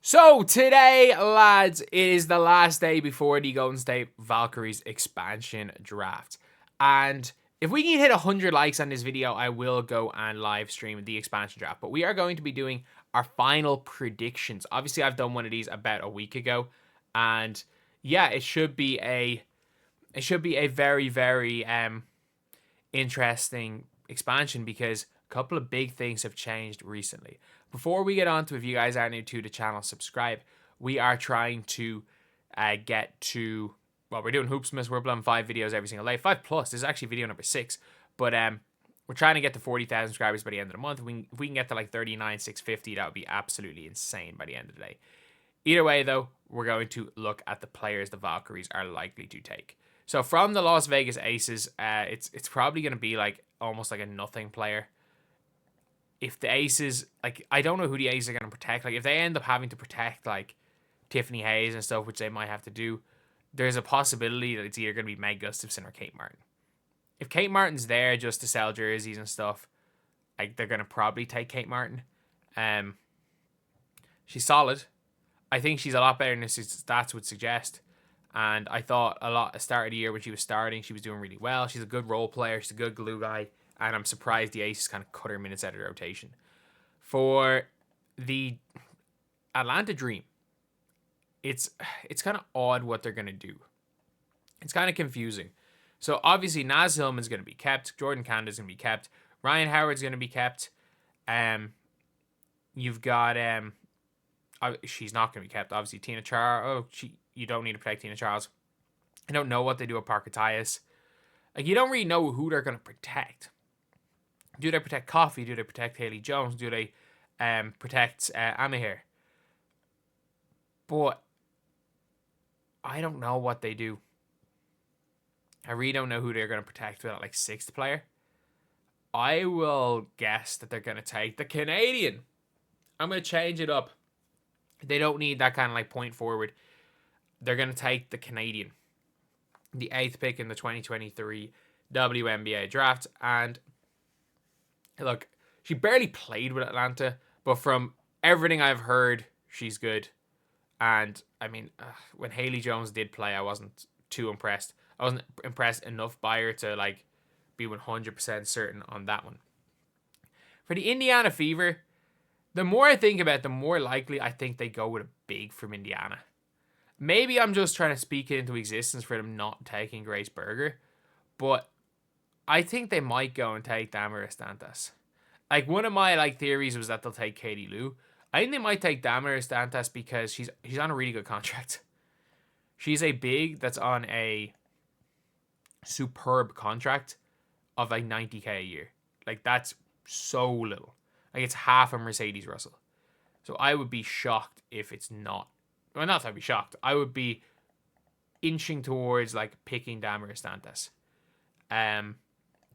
So today, lads, it is the last day before the Golden State Valkyries expansion draft. And if we can hit 100 likes on this video, I will go and live stream the expansion draft. But we are going to be doing our final predictions. Obviously, I've done one of these about a week ago. And yeah, it should be a very, very interesting expansion because a couple of big things have changed recently. Before we get on to, if you guys are new to the channel, subscribe. We are trying to get to, well, we're doing Hoopsmas. We're uploading 5 videos every single day. 5 plus. This is actually video number 6. But we're trying to get to 40,000 subscribers by the end of the month. If we can get to like 39,650, that would be absolutely insane by the end of the day. Either way, though, we're going to look at the players the Valkyries are likely to take. So from the Las Vegas Aces, it's probably going to be like almost like a nothing player. If the Aces, like, I don't know who the Aces are going to protect. Like, if they end up having to protect, like, Tiffany Hayes and stuff, which they might have to do, there's a possibility that it's either going to be Meg Gustafson or Kate Martin. If Kate Martin's there just to sell jerseys and stuff, like, they're going to probably take Kate Martin. She's solid. I think she's a lot better than her stats would suggest. And I thought a lot at the start of the year when she was starting, she was doing really well. She's a good role player. She's a good glue guy. And I'm surprised the Aces kind of cut her minutes out of the rotation. For the Atlanta Dream, it's kind of odd what they're going to do. It's kind of confusing. So obviously Naz Hillman's going to be kept. Jordan Canada's going to be kept. Ryan Howard's going to be kept. You've got she's not going to be kept. Obviously Tina Charles. You don't need to protect Tina Charles. I don't know what they do with Parker Tyus. Like, you don't really know who they're going to protect. Do they protect Coffee? Do they protect Haley Jones? Do they protect Amahir? But I don't know what they do. I really don't know who they're going to protect with that, like, 6th player. I will guess that they're going to take the Canadian. I'm going to change it up. They don't need that kind of, like, point forward. They're going to take the Canadian. The 8th pick in the 2023 WNBA draft. And look, she barely played with Atlanta, but from everything I've heard, she's good. And, I mean, when Haley Jones did play, I wasn't too impressed. I wasn't impressed enough by her to, like, be 100% certain on that one. For the Indiana Fever, the more I think about it, the more likely I think they go with a big from Indiana. Maybe I'm just trying to speak it into existence for them not taking Grace Berger, but I think they might go and take Damaris Dantas. Like, one of my, like, theories was that they'll take Katie Lou. I think they might take Damaris Dantas because she's on a really good contract. She's a big that's on a superb contract of like 90K a year. Like, that's so little. Like, it's half a Mercedes Russell. So I would be shocked if it's not. Well, not that I'd be shocked. I would be inching towards, like, picking Damaris Dantas.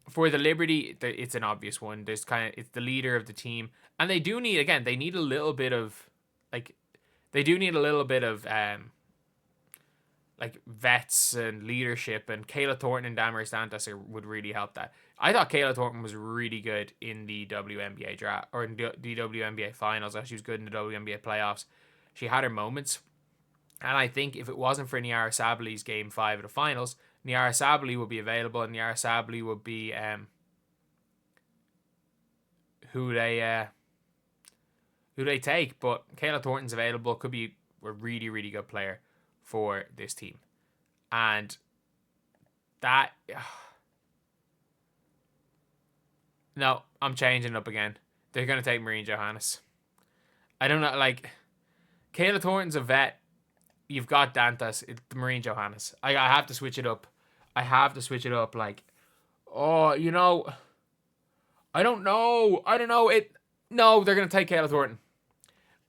For the Liberty, it's an obvious one. It's the leader of the team. And they do need, again, they need a little bit of, like, like, vets and leadership. And Kayla Thornton and Damaris Dantas would really help that. I thought Kayla Thornton was really good in the WNBA draft, or in the WNBA finals. She was good in the WNBA playoffs. She had her moments. And I think if it wasn't for Niara Sabali's Game 5 of the finals, Niara Sabali would be available, and Niara Sabali would be who they take. But Kayla Thornton's available, could be a really, really good player for this team. And that... No, I'm changing it up again. They're going to take Marine Johannes. I don't know, like... Kayla Thornton's a vet. You've got Dantas, Marine Johannes. I have to switch it up. Like, oh, you know, I don't know. No, they're going to take Kayla Thornton.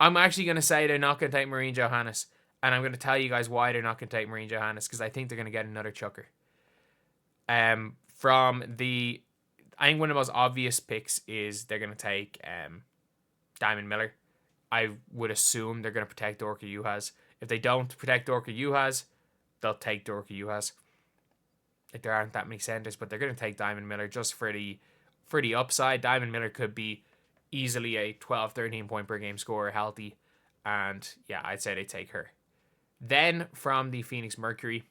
I'm actually going to say they're not going to take Marine Johannes. And I'm going to tell you guys why they're not going to take Marine Johannes. Because I think they're going to get another chucker. I think one of the most obvious picks is they're going to take Diamond Miller. I would assume they're going to protect Dorka Juhas. If they don't protect Dorka Juhas, they'll take Dorka Juhas. Like, there aren't that many centers, but they're going to take Diamond Miller just for the upside. Diamond Miller could be easily a 12, 13 point per game scorer, healthy. And yeah, I'd say they take her. Then from the Phoenix Mercury,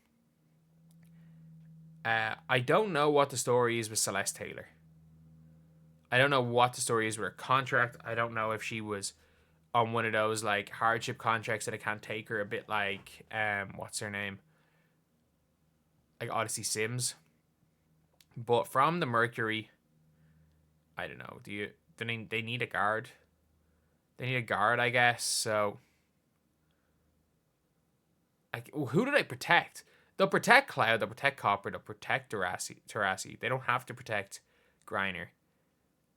I don't know what the story is with Celeste Taylor. I don't know what the story is with her contract. I don't know if she was on one of those like hardship contracts that I can't take her, a bit like what's her name? Like Odyssey Sims. But from the Mercury, I don't know. They need a guard? They need a guard, I guess. So like, who do they protect? They'll protect Cloud, they'll protect Copper, they'll protect Taurasi. They don't have to protect Griner.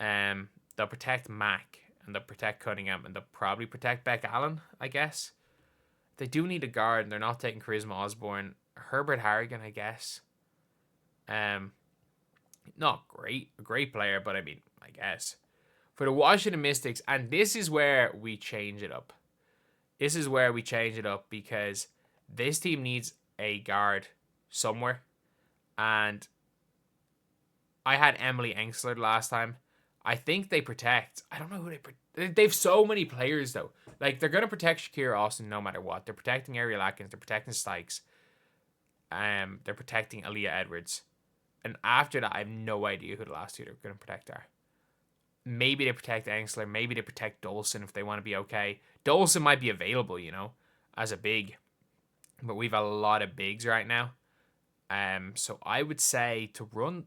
They'll protect Mac, and they'll protect Cunningham, and they'll probably protect Beck Allen, I guess. They do need a guard, and they're not taking Charisma Osborne. Herbert Harrigan, I guess. Not a great player, but I mean, I guess. For the Washington Mystics, and this is where we change it up. This is where we change it up because this team needs a guard somewhere. And I had Emily Engsler last time. I think they protect. I don't know who they protect. They have so many players, though. Like, they're going to protect Shakira Austin no matter what. They're protecting Ariel Atkins. They're protecting Sykes. They're protecting Aaliyah Edwards. And after that, I have no idea who the last two they're going to protect are. Maybe they protect Engsler. Maybe they protect Dolson if they want to be okay. Dolson might be available, as a big. But we've a lot of bigs right now. So I would say to run...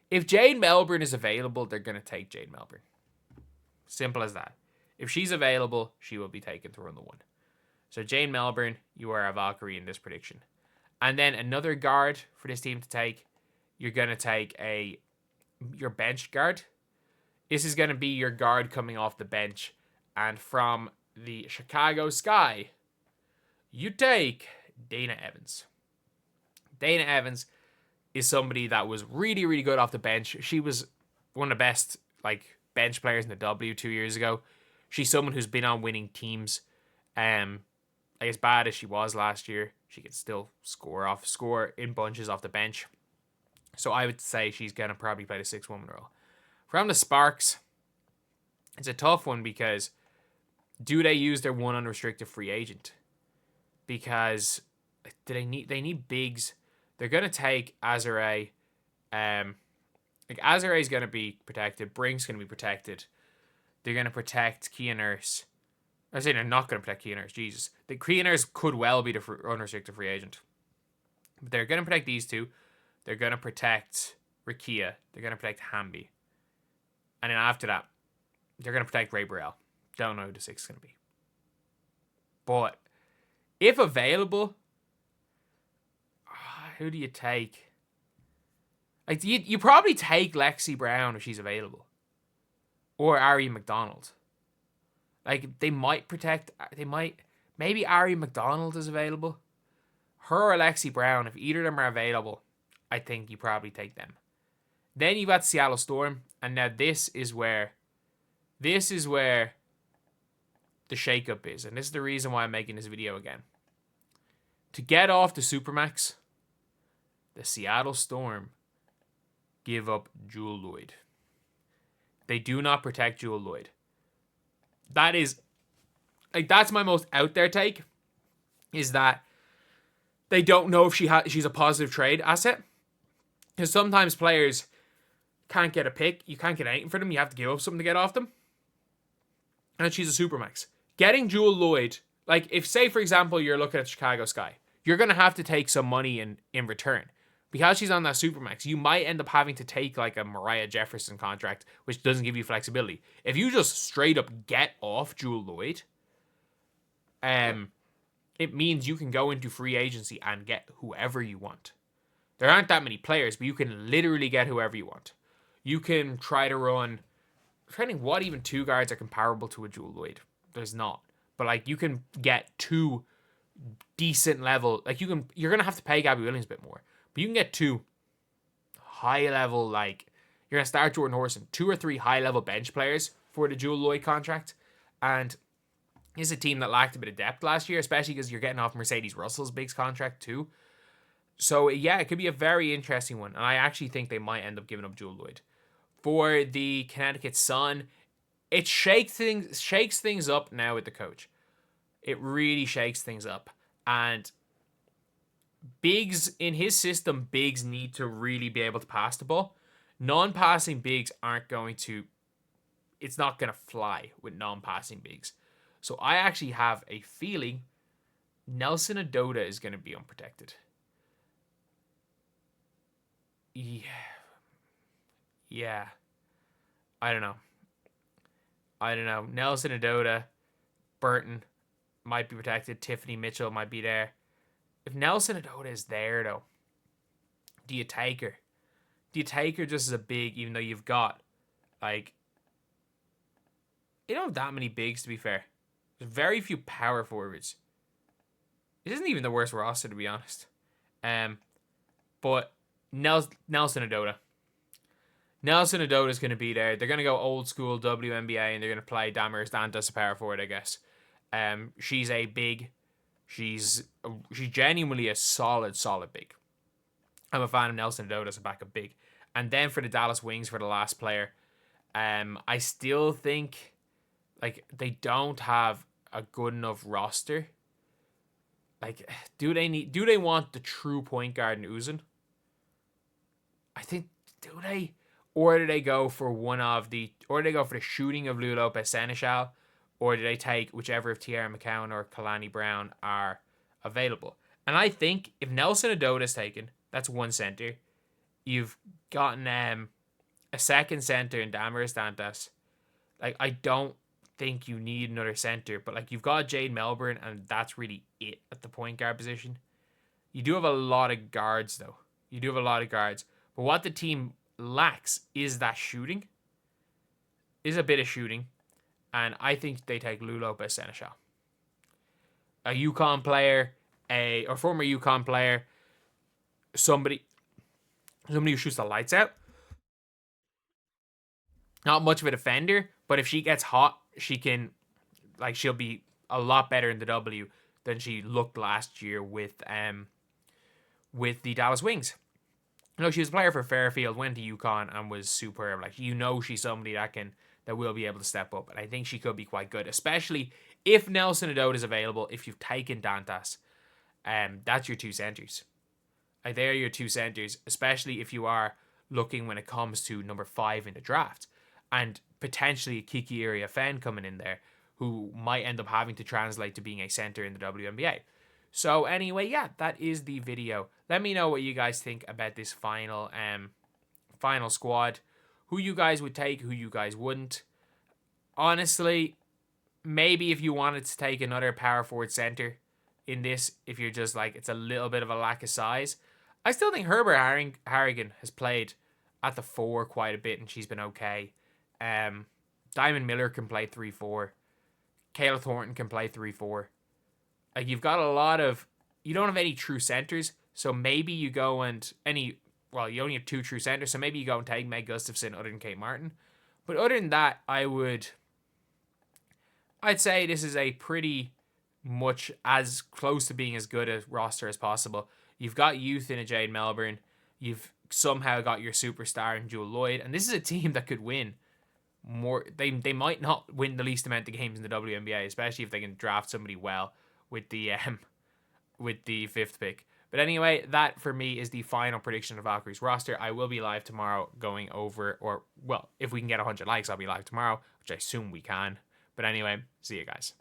If Jade Melbourne is available, they're going to take Jade Melbourne. Simple as that. If she's available, she will be taken to run the one. So Jade Melbourne, you are a Valkyrie in this prediction. And then another guard for this team to take. You're going to take your bench guard. This is going to be your guard coming off the bench. And from the Chicago Sky, you take Dana Evans. Dana Evans is somebody that was really, really good off the bench. She was one of the best bench players in the W 2 years ago. She's someone who's been on winning teams. As bad as she was last year, she can still score in bunches off the bench. So I would say she's going to probably play the 6-woman role. From the Sparks, it's a tough one because do they use their one unrestricted free agent? Because they need bigs. They're going to take Azare. Azare is going to be protected. Brink's going to be protected. They're going to protect Kia Nurse. I say they're not going to protect Kia Nurse. Jesus. The Kia Nurse could well be the unrestricted free agent. But they're going to protect these two. They're going to protect Rakia. They're going to protect Hamby. And then after that, they're going to protect Ray Burrell. Don't know who the 6 is going to be. But if available, who do you take? You probably take Lexi Brown if she's available. Or Ari McDonald. They might protect... Maybe Ari McDonald is available. Her or Lexi Brown, if either of them are available, I think you probably take them. Then you've got Seattle Storm. And now this is where the shakeup is. And this is the reason why I'm making this video again. To get off the Supermax, the Seattle Storm give up Jewel Lloyd. They do not protect Jewel Lloyd. That is, that's my most out there take, is that they don't know if she's a positive trade asset. Because sometimes players can't get a pick. You can't get anything for them. You have to give up something to get off them. And she's a Supermax. Getting Jewel Lloyd, if, say, for example, you're looking at Chicago Sky, you're going to have to take some money in return. Because she's on that Supermax, you might end up having to take a Mariah Jefferson contract, which doesn't give you flexibility. If you just straight up get off Jewel Lloyd, it means you can go into free agency and get whoever you want. There aren't that many players, but you can literally get whoever you want. You can try to run... I'm trying to think what even 2 guards are comparable to a Jewel Lloyd. There's not. But you can get 2 decent level... You're going to have to pay Gabby Williams a bit more. But you can get 2 high level, you're going to start Jordan Horson, 2 or 3 high level bench players for the Jewel Lloyd contract. And this is a team that lacked a bit of depth last year, especially because you're getting off Mercedes Russell's big contract too. So yeah, it could be a very interesting one. And I actually think they might end up giving up Jewel Lloyd. For the Connecticut Sun, it shakes things up now with the coach. It really shakes things up. And bigs in his system, bigs need to really be able to pass the ball. Non-passing bigs aren't going to. It's not going to fly with non-passing bigs. So I actually have a feeling Nelson Adota is going to be unprotected. Yeah. I don't know. Nelson Adota, Burton might be protected. Tiffany Mitchell might be there. If Nelson Adota is there, though, do you take her? Do you take her just as a big, even though you've got, like, you don't have that many bigs, to be fair. There's very few power forwards. It isn't even the worst roster, to be honest. But Nelson Adota. Nelson Adota is going to be there. They're going to go old school WNBA, and they're going to play Damaris Dantas a power forward, I guess. She's a big. She's genuinely a solid big. I'm a fan of Nelson Adota as a backup big. And then for the Dallas Wings, for the last player, I still think like they don't have a good enough roster. Like, do they want the true point guard in Uzun? I think, do they? Or do they go for the shooting of Lou Lopez Seneschal? Or do they take whichever of Tierra McCowan or Kalani Brown are available? And I think if Nelson Adota is taken, that's one center. You've gotten a second center in Damaris Dantas. Like, I don't think you need another center, but like you've got Jade Melbourne, and that's really it at the point guard position. You do have a lot of guards, though. But what the team lacks is that shooting. Is a bit of shooting. And I think they take Lou Lopez Seneschal. A UConn player, or former UConn player, somebody who shoots the lights out. Not much of a defender, but if she gets hot, she'll be a lot better in the W than she looked last year with the Dallas Wings. She was a player for Fairfield, went to UConn, and was superb. Like, she's somebody that will be able to step up, and I think she could be quite good, especially if Nelson Adota is available. If you've taken Dantas, that's your two centers. They're your two centers, especially if you are looking when it comes to number 5 in the draft, and potentially Kiki Iriafen coming in there, who might end up having to translate to being a center in the WNBA. So anyway, yeah, that is the video. Let me know what you guys think about this final squad. Who you guys would take, who you guys wouldn't. Honestly, maybe if you wanted to take another power forward center in this, if you're just like, it's a little bit of a lack of size. I still think Herbert Harrigan has played at the 4 quite a bit, and she's been okay. Diamond Miller can play 3-4. Kayla Thornton can play 3-4. Like, you've got a lot of... You don't have any true centers, so maybe you go and... you only have 2 true centers, so maybe you go and take Meg Gustafson other than Kate Martin. But other than that, I'd say this is a pretty much as close to being as good a roster as possible. You've got youth in a Jade Melbourne. You've somehow got your superstar in Jewel Lloyd. And this is a team that could win more. They might not win the least amount of games in the WNBA, especially if they can draft somebody well with the 5th pick. But anyway, that for me is the final prediction of Valkyries roster. I will be live tomorrow going over, if we can get 100 likes, I'll be live tomorrow, which I assume we can. But anyway, see you guys.